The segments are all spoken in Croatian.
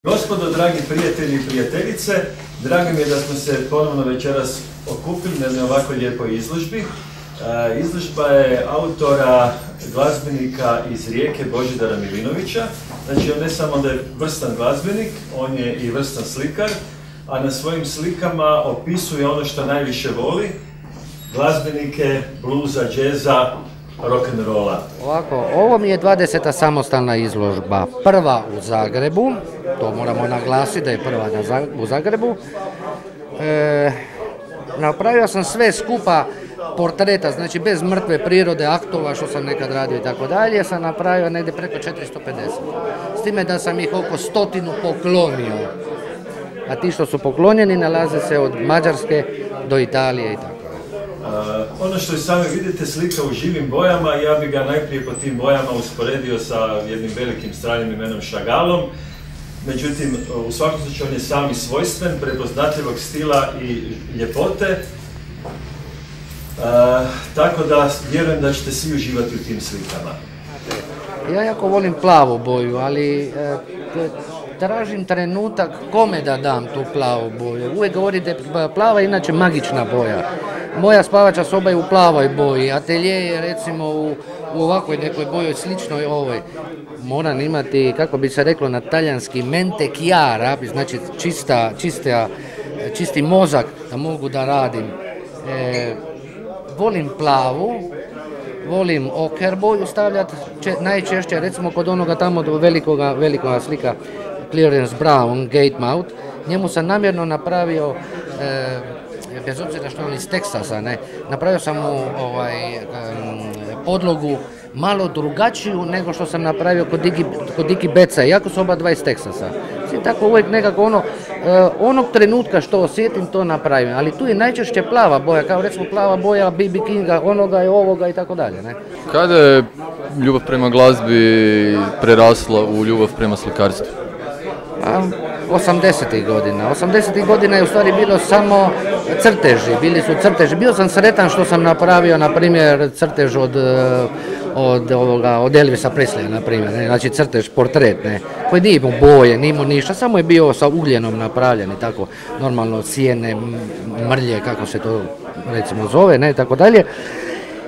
Gospodo, dragi prijatelji i prijateljice, drago mi je da smo se ponovno večeras okupili na jednoj ovako lijepoj izložbi. Izložba je autora, glazbenika iz Rijeke Božidara Milinovića. Znači, on ne samo da je vrstan glazbenik, on je i vrstan slikar, a na svojim slikama opisuje ono što najviše voli, glazbenike, bluza, džeza, rock'n'rolla. Ovako, ovo mi je 20. samostalna izložba, prva u Zagrebu, to moramo naglasiti da je prva u Zagrebu. Napravio sam sve skupa portreta, znači bez mrtve prirode, aktova što sam nekad radio i tako dalje, sam napravio negdje preko 450. S time da sam ih oko 100 poklonio, a ti što su poklonjeni nalaze se od Mađarske do Italije i tako. Ono što i sami vidite, slika u živim bojama, ja bi ga najprije po tim bojama usporedio sa jednim velikim stranim imenom Chagallom. Međutim, u svakom slučaju on je sami svojstven, prepoznatljivog stila i ljepote. Tako da vjerujem da ćete svi uživati u tim slikama. Ja jako volim plavu boju, ali tražim trenutak kome da dam tu plavu boju. Uvijek govorite, plava je inače magična boja. Moja spavača soba je u plavoj boji, atelje je recimo u ovakvoj nekoj boji sličnoj ovoj. Moram imati, kako bi se reklo na talijanski, mente chiara, znači čisti mozak da mogu da radim. Volim plavu, volim oker boju stavljati, najčešće recimo kod onoga tamo do velikoga slika Clarence Brown, Gatemouth, njemu sam namjerno napravio, bez obzira što on iz Teksasa, napravio sam mu podlogu malo drugačiju nego što sam napravio kod Dickie Betsa, iako su oba dva iz Teksasa. Svi tako uvijek nekako onog trenutka što osjetim to napravim, ali tu je najčešće plava boja, kao recimo plava boja B.B. Kinga, onoga i ovoga i tako dalje. Kada je ljubav prema glazbi prerasla u ljubav prema slikarstvu? 80. godina. 80. godina je u stvari bilo samo crteži, bili su crteži. Bio sam sretan što sam napravio, na primjer, crtež od Elvisa Presleya, na primjer, znači crtež, portret, koji nije imao boje, nije imao ništa, samo je bio sa ugljenom napravljen i tako, normalno sjene, mrlje, kako se to recimo zove, tako dalje.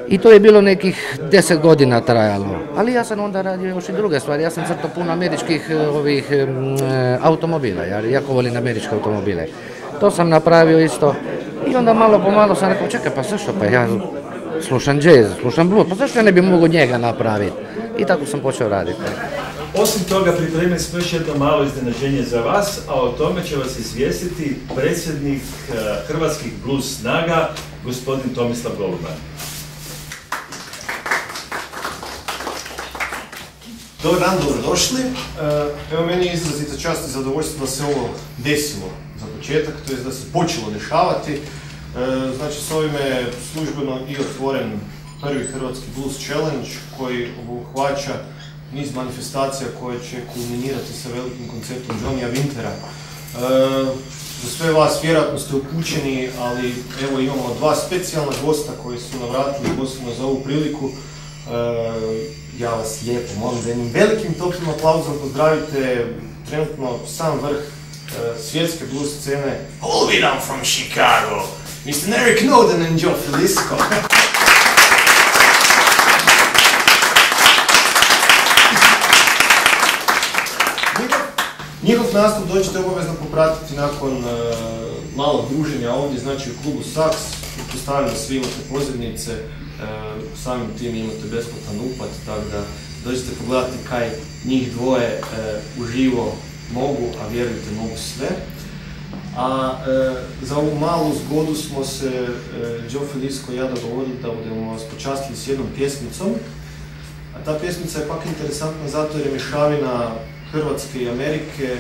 I to je bilo nekih 10 godina trajalo, ali ja sam onda radio još i druge stvari, ja sam crtao puno američkih automobila, ja jako volim američke automobile. To sam napravio isto i onda malo po malo sam rekao, čekaj pa zašto, pa ja slušam jazz, slušam blues, pa zašto ja ne bi mogao njega napraviti? I tako sam počeo raditi. Osim toga, pripremili smo još jedno malo iznenađenje za vas, a o tome će vas izvijestiti predsjednik Hrvatskih blues snaga, gospodin Tomislav Goluban. Dobar dan, dobrodošli. Evo, meni je izrazita čast i zadovoljstvo da se ovo desilo za početak, to je da se počelo dešavati. Znači, s ovime je službeno i otvoren prvi Hrvatski Blues Challenge koji obuhvaća niz manifestacija koje će kulminirati sa velikim koncertom Johnnyja Wintera. Za sve vas vjerojatno ste upućeni, ali evo imamo dva specijalna gosta koji su navratili posebno za ovu priliku. Ja vas lijepo molim da jednim velikim toplim aplauzom pozdravite trenutno sam vrh svjetske blues scene, all the way down from Chicago, Mr. Eric Noden and Joe Filisko. Njihov nastup doćete obavezno popratiti nakon malog druženja ovdje, znači u klubu Saks, pretpostavljam da svi imate pozivnice, samim tim imate besplatan upad, tako da dođete pogledati kaj njih dvoje uživo mogu, a vjerujte mogu sve. A za ovu malu zgodu smo se Joe Filisko i ja dogovorili da budemo vas počastili s jednom pjesmicom. A ta pjesmica je pak interesantna zato jer je mješavina Hrvatske i Amerike,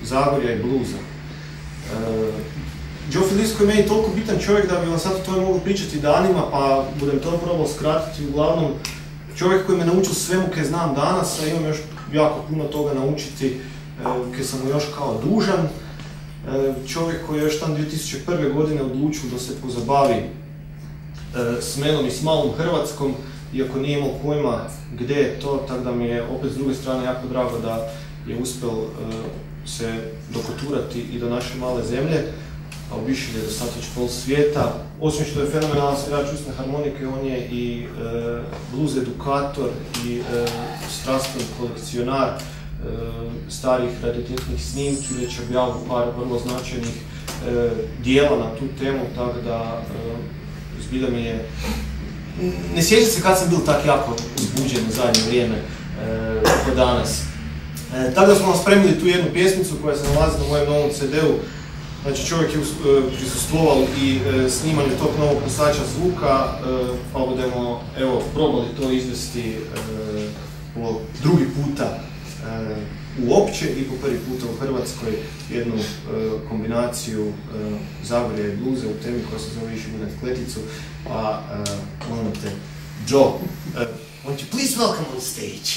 Zagorja i bluza. Joe Filisko je meni toliko bitan čovjek da bi vam sad o tome mogu pričati danima, pa budem to probao skratiti. Uglavnom, čovjek koji me naučio svemu kaj znam danas, a imam još jako puno toga naučiti kaj sam mu još kao dužan. Čovjek koji je još tam 2001. godine odlučio da se pozabavi s menom i s malom Hrvatskom, iako nije imao pojma gdje je to, tako da mi je opet s druge strane jako drago da je uspjel se dokoturati i do naše male zemlje, a u Bišilju je do sad već pol svijeta. Osim što je fenomenalan svirač usne harmonike, on je i blues edukator i strastven kolekcionar starih raritetnih snimki, već je objavio par vrlo značajnih dijela na tu temu, tako da zbilja mi je... Ne sjećam se kad sam bil tako jako uzbuđen u zadnje vrijeme kao danas. Tako da smo vam spremili tu jednu pjesmicu koja se nalazi na mojem novom CD-u. Znači čovjek je prisustvovao i snimanju tog novog nosača zvuka, pa budemo probali to izvesti po drugi puta uopće i po prvi puta u Hrvatskoj jednu kombinaciju Zagorja i bluza u temi koja se zove Iši Bunet Kleticu, pa molim te, Joe, won't you please welcome on stage?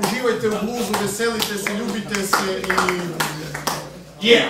Uživajte u bluzu, veselite se, ljubite se i... Yeah!